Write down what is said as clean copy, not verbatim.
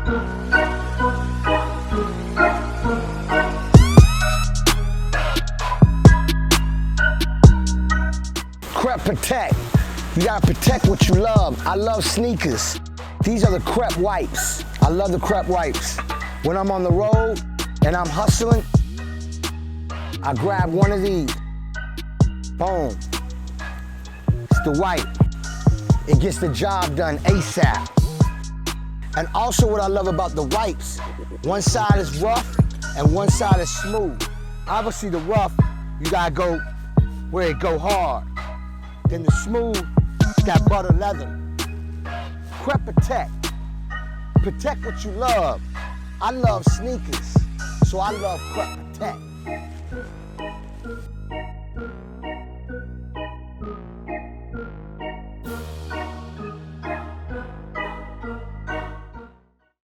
Crep Protect. You gotta protect what you love. I love sneakers. These are the Crep wipes. I love the Crep wipes. When I'm on the road and I'm hustling, I grab one of these. Boom. It's the wipe. It gets the job done ASAP. And also what I love about the wipes, one side is rough and one side is smooth. Obviously the rough, you gotta go where it go hard. Then the smooth, it's got butter leather. Crep Protect. Protect what you love. I love sneakers, so I love Crep Protect.